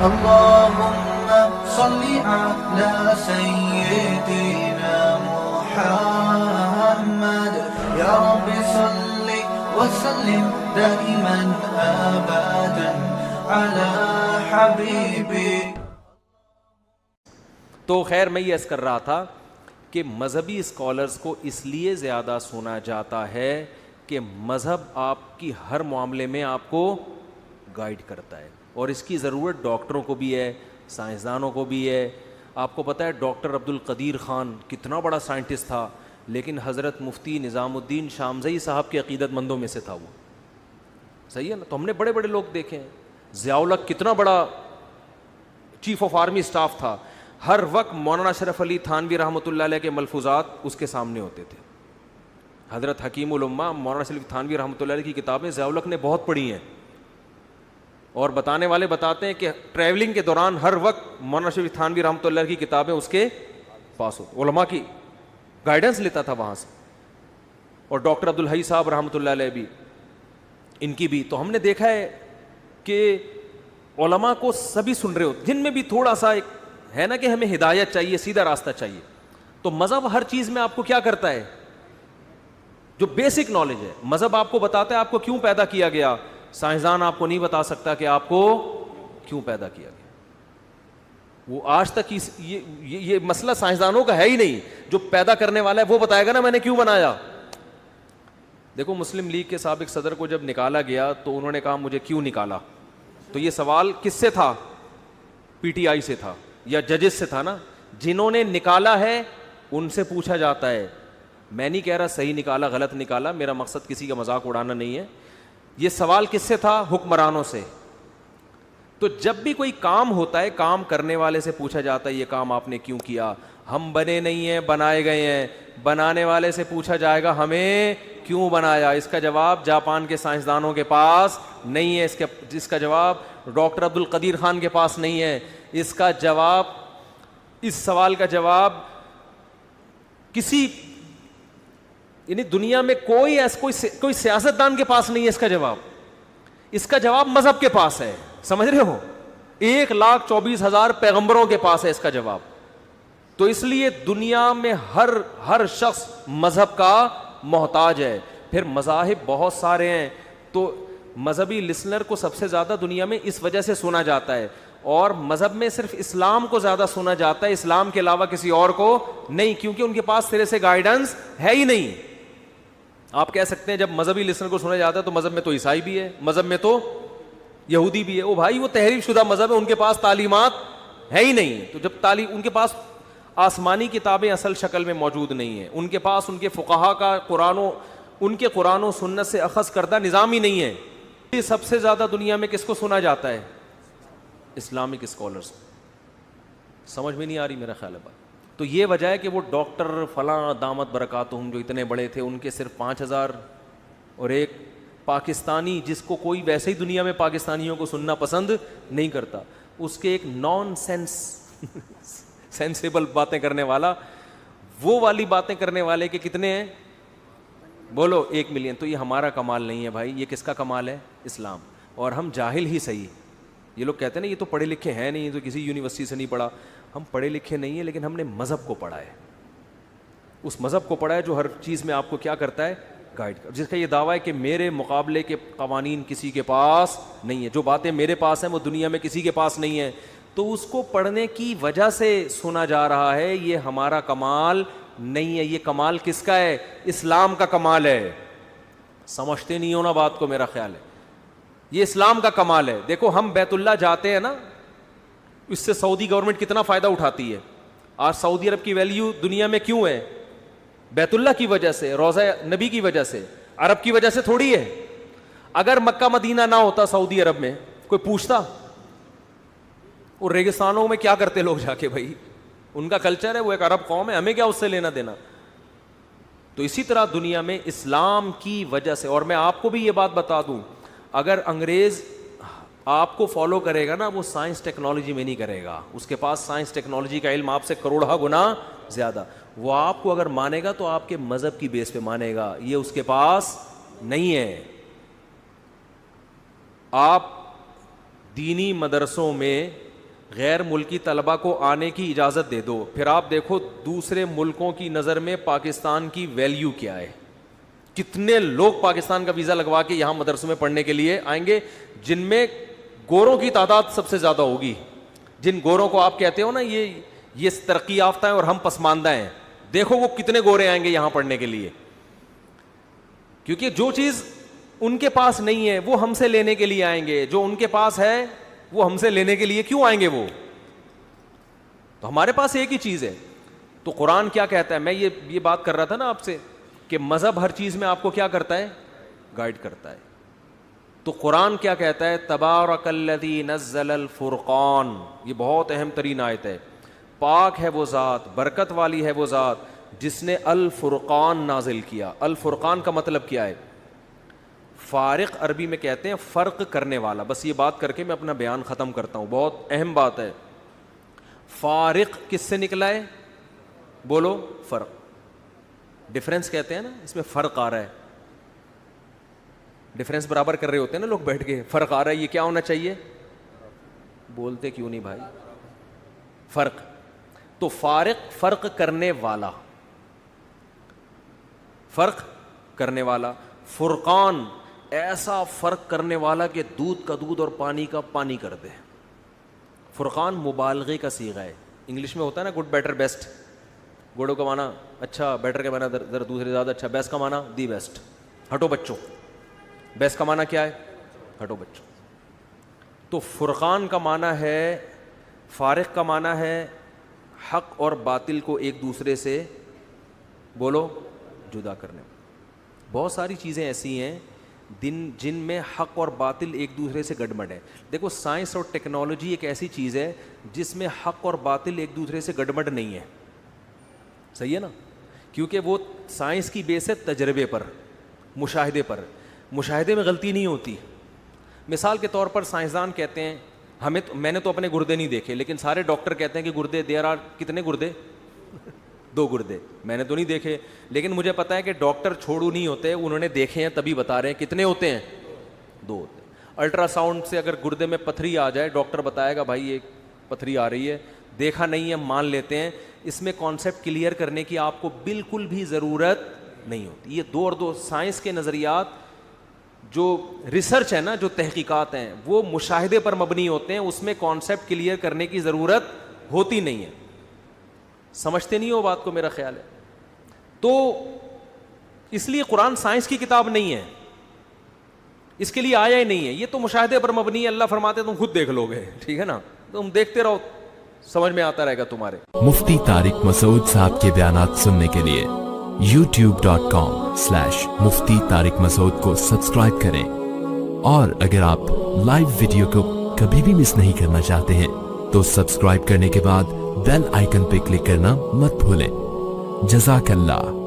اللهم صل على سيدنا محمد يا رب صل وسلم دائما ابدا على حبيبي. تو خیر میں یہ عرض کر رہا تھا کہ مذہبی اسکالرز کو اس لیے زیادہ سنا جاتا ہے کہ مذہب آپ کی ہر معاملے میں آپ کو گائیڈ کرتا ہے, اور اس کی ضرورت ڈاکٹروں کو بھی ہے, سائنسدانوں کو بھی ہے. آپ کو پتہ ہے ڈاکٹر عبدالقدیر خان کتنا بڑا سائنٹسٹ تھا, لیکن حضرت مفتی نظام الدین شامزئی صاحب کے عقیدت مندوں میں سے تھا وہ. صحیح ہے نا. تو ہم نے بڑے بڑے لوگ دیکھے ہیں. ضیاء الحق کتنا بڑا چیف آف آرمی اسٹاف تھا, ہر وقت مولانا اشرف علی تھانوی رحمۃ اللہ علیہ کے ملفوظات اس کے سامنے ہوتے تھے. حضرت حکیم الامہ مولانا اشرف تھانوی رحمۃ اللہ علیہ کی کتابیں ضیاء الحق نے بہت پڑھی ہیں, اور بتانے والے بتاتے ہیں کہ ٹریولنگ کے دوران ہر وقت مولانا اشرف تھانوی رحمۃ اللہ علیہ کی کتابیں اس کے پاس ہوتی, علماء کی گائیڈنس لیتا تھا وہاں سے. اور ڈاکٹر عبدالحی صاحب رحمۃ اللہ علیہ بھی, ان کی بھی. تو ہم نے دیکھا ہے کہ علماء کو سبھی سن رہے ہوتے, جن میں بھی تھوڑا سا ایک ہے نا کہ ہمیں ہدایت چاہیے, سیدھا راستہ چاہیے. تو مذہب ہر چیز میں آپ کو کیا کرتا ہے, جو بیسک نالج ہے مذہب آپ کو بتاتا ہے آپ کو کیوں پیدا کیا گیا. سائنسدان آپ کو نہیں بتا سکتا کہ آپ کو کیوں پیدا کیا گیا. وہ آج تک یہ مسئلہ سائنسدانوں کا ہے ہی نہیں. جو پیدا کرنے والا ہے وہ بتائے گا نا میں نے کیوں بنایا. دیکھو مسلم لیگ کے سابق صدر کو جب نکالا گیا تو انہوں نے کہا مجھے کیوں نکالا, تو یہ سوال کس سے تھا, پی ٹی آئی سے تھا یا ججز سے تھا نا. جنہوں نے نکالا ہے ان سے پوچھا جاتا ہے. میں نہیں کہہ رہا صحیح نکالا غلط نکالا, میرا مقصد کسی کا مذاق اڑانا نہیں ہے. یہ سوال کس سے تھا, حکمرانوں سے. تو جب بھی کوئی کام ہوتا ہے کام کرنے والے سے پوچھا جاتا ہے یہ کام آپ نے کیوں کیا. ہم بنے نہیں ہیں, بنائے گئے ہیں. بنانے والے سے پوچھا جائے گا ہمیں کیوں بنایا. اس کا جواب جاپان کے سائنسدانوں کے پاس نہیں ہے, جس کا جواب ڈاکٹر عبدالقدیر خان کے پاس نہیں ہے. اس کا جواب, اس سوال کا جواب کسی یعنی دنیا میں کوئی سیاستدان کے پاس نہیں ہے. اس کا جواب مذہب کے پاس ہے. سمجھ رہے ہو, 1,24,000 پیغمبروں کے پاس ہے اس کا جواب. تو اس لیے دنیا میں ہر شخص مذہب کا محتاج ہے. پھر مذاہب بہت سارے ہیں, تو مذہبی لسنر کو سب سے زیادہ دنیا میں اس وجہ سے سنا جاتا ہے. اور مذہب میں صرف اسلام کو زیادہ سنا جاتا ہے, اسلام کے علاوہ کسی اور کو نہیں, کیونکہ ان کے پاس سرے سے گائیڈنس ہے ہی نہیں. آپ کہہ سکتے ہیں جب مذہبی لسنر کو سنا جاتا ہے تو مذہب میں تو عیسائی بھی ہے, مذہب میں تو یہودی بھی ہے. او بھائی وہ تحریف شدہ مذہب ہے, ان کے پاس تعلیمات ہے ہی نہیں. تو جب ان کے پاس آسمانی کتابیں اصل شکل میں موجود نہیں ہیں, ان کے پاس ان کے فقہا کا ان کے قرآن و سنت سے اخذ کردہ نظام ہی نہیں ہے. سب سے زیادہ دنیا میں کس کو سنا جاتا ہے, اسلامک اسکالرز. سمجھ میں نہیں آ رہی میرا خیال ہے بات. تو یہ وجہ ہے کہ وہ ڈاکٹر فلاں دامت برکاتہم جو اتنے بڑے تھے ان کے صرف 5,000, اور ایک پاکستانی جس کو کوئی ویسے ہی دنیا میں پاکستانیوں کو سننا پسند نہیں کرتا, اس کے ایک نان سینسیبل باتیں کرنے والا, وہ والی باتیں کرنے والے کے کتنے ہیں بولو, 1 ملین. تو یہ ہمارا کمال نہیں ہے بھائی, یہ کس کا کمال ہے, اسلام. اور ہم جاہل ہی صحیح. یہ لوگ کہتے ہیں نا یہ تو پڑھے لکھے ہیں نہیں, یہ تو کسی یونیورسٹی سے نہیں پڑھا. ہم پڑھے لکھے نہیں ہیں لیکن ہم نے مذہب کو پڑھا ہے, اس مذہب کو پڑھا ہے جو ہر چیز میں آپ کو کیا کرتا ہے, گائیڈ کر. جس کا یہ دعویٰ ہے کہ میرے مقابلے کے قوانین کسی کے پاس نہیں ہے, جو باتیں میرے پاس ہیں وہ دنیا میں کسی کے پاس نہیں ہیں. تو اس کو پڑھنے کی وجہ سے سنا جا رہا ہے. یہ ہمارا کمال نہیں ہے, یہ کمال کس کا ہے, اسلام کا کمال ہے. سمجھتے نہیں ہو نا بات کو, میرا خیال ہے یہ اسلام کا کمال ہے. دیکھو ہم بیت اللہ جاتے ہیں نا, اس سے سعودی گورنمنٹ کتنا فائدہ اٹھاتی ہے. آج سعودی عرب کی ویلیو دنیا میں کیوں ہے, بیت اللہ کی وجہ سے, روضہ نبی کی وجہ سے, عرب کی وجہ سے تھوڑی ہے. اگر مکہ مدینہ نہ ہوتا سعودی عرب میں, کوئی پوچھتا وہ ریگستانوں میں کیا کرتے لوگ جا کے, بھائی ان کا کلچر ہے, وہ ایک عرب قوم ہے, ہمیں کیا اس سے لینا دینا. تو اسی طرح دنیا میں اسلام کی وجہ سے. اور میں آپ کو بھی یہ بات بتا دوں, اگر انگریز آپ کو فالو کرے گا نا, وہ سائنس ٹیکنالوجی میں نہیں کرے گا, اس کے پاس سائنس ٹیکنالوجی کا علم آپ سے کروڑہ گنا زیادہ. وہ آپ کو اگر مانے گا تو آپ کے مذہب کی بیس پہ مانے گا, یہ اس کے پاس نہیں ہے. آپ دینی مدرسوں میں غیر ملکی طلبہ کو آنے کی اجازت دے دو, پھر آپ دیکھو دوسرے ملکوں کی نظر میں پاکستان کی ویلیو کیا ہے. کتنے لوگ پاکستان کا ویزا لگوا کے یہاں مدرسوں میں پڑھنے کے لیے آئیں گے, جن میں گوروں کی تعداد سب سے زیادہ ہوگی. جن گوروں کو آپ کہتے ہو نا یہ ترقی یافتہ ہیں اور ہم پسماندہ ہیں, دیکھو وہ کتنے گورے آئیں گے یہاں پڑھنے کے لیے, کیونکہ جو چیز ان کے پاس نہیں ہے وہ ہم سے لینے کے لیے آئیں گے, جو ان کے پاس ہے وہ ہم سے لینے کے لیے کیوں آئیں گے وہ؟ تو ہمارے پاس ایک ہی چیز ہے. تو قرآن کیا کہتا ہے, میں یہ بات کر رہا تھا نا آپ سے کہ مذہب ہر چیز میں آپ کو کیا کرتا ہے, گائیڈ کرتا ہے. تو قرآن کیا کہتا ہے, تبارک الذی نزل الفرقان, یہ بہت اہم ترین آیت ہے. پاک ہے وہ ذات, برکت والی ہے وہ ذات جس نے الفرقان نازل کیا. الفرقان کا مطلب کیا ہے؟ فارق عربی میں کہتے ہیں فرق کرنے والا. بس یہ بات کر کے میں اپنا بیان ختم کرتا ہوں, بہت اہم بات ہے. فارق کس سے نکلا ہے؟ بولو, فرق. ڈفرینس کہتے ہیں نا, اس میں فرق آ رہا ہے. ڈفرینس برابر کر رہے ہوتے ہیں نا لوگ بیٹھ کے, فرق آ رہا ہے, یہ کیا ہونا چاہیے؟ بولتے کیوں نہیں بھائی؟ فرق. تو فارق فرق کرنے والا, فرق کرنے والا. فرقان ایسا فرق کرنے والا کہ دودھ کا دودھ اور پانی کا پانی کر دے. فرقان مبالغے کا صیغہ ہے. انگلش میں ہوتا ہے نا گڈ بیٹر بیسٹ. گڈ کا معنی اچھا, بیٹر کا معنی ذرا دوسرے زیادہ اچھا, بیسٹ کا معنی دی بیسٹ, ہٹو بچوں. بیسٹ کا معنی کیا ہے؟ ہٹو بچوں. تو فرقان کا معنی ہے, فارق کا معنی ہے حق اور باطل کو ایک دوسرے سے بولو جدا کرنے. بہت ساری چیزیں ایسی ہیں جن میں حق اور باطل ایک دوسرے سے گڈمڈ ہے. دیکھو سائنس اور ٹیکنالوجی ایک ایسی چیز ہے جس میں حق اور باطل ایک دوسرے سے گڈمڈ نہیں ہے. صحیح ہے نا, کیونکہ وہ سائنس کی بیس ہے تجربے پر, مشاہدے پر. مشاہدے میں غلطی نہیں ہوتی. مثال کے طور پر سائنسدان کہتے ہیں میں نے تو اپنے گردے نہیں دیکھے, لیکن سارے ڈاکٹر کہتے ہیں کہ گردے دیر آر کتنے گردے 2 گردے. میں نے تو نہیں دیکھے, لیکن مجھے پتا ہے کہ ڈاکٹر چھوڑو نہیں ہوتے, انہوں نے دیکھے ہیں تبھی بتا رہے ہیں. کتنے ہوتے ہیں؟ 2 ہوتے ہیں. الٹرا ساؤنڈ سے اگر گردے میں پتھری آ جائے, ڈاکٹر بتائے گا بھائی یہ پتھری آ رہی ہے, دیکھا نہیں ہے مان لیتے ہیں. اس میں کانسیپٹ کلیئر کرنے کی آپ کو بالکل بھی ضرورت نہیں ہوتی. یہ 2 اور 2 سائنس کے نظریات, جو ریسرچ ہے نا, جو تحقیقات ہیں, وہ مشاہدے پر مبنی ہوتے ہیں. اس میں کانسیپٹ کلیئر کرنے کی ضرورت ہوتی نہیں ہے. سمجھتے نہیں ہو بات کو, میرا خیال ہے. تو اس لیے قرآن سائنس کی کتاب نہیں ہے, اس کے لیے آیا ہی نہیں ہے. یہ تو مشاہدے پر مبنی ہے. اللہ فرماتے تم خود دیکھ لو گے, ٹھیک ہے نا, تم دیکھتے رہو, سمجھ میں آتا رہے گا تمہارے. مفتی طارق مسعود صاحب کے بیانات سننے کے لیے youtube.com/مفتی طارق مسعود کو سبسکرائب کریں, اور اگر آپ لائیو ویڈیو کو کبھی بھی مس نہیں کرنا چاہتے ہیں تو سبسکرائب کرنے کے بعد بیل آئیکن پہ کلک کرنا مت بھولیں. جزاک اللہ.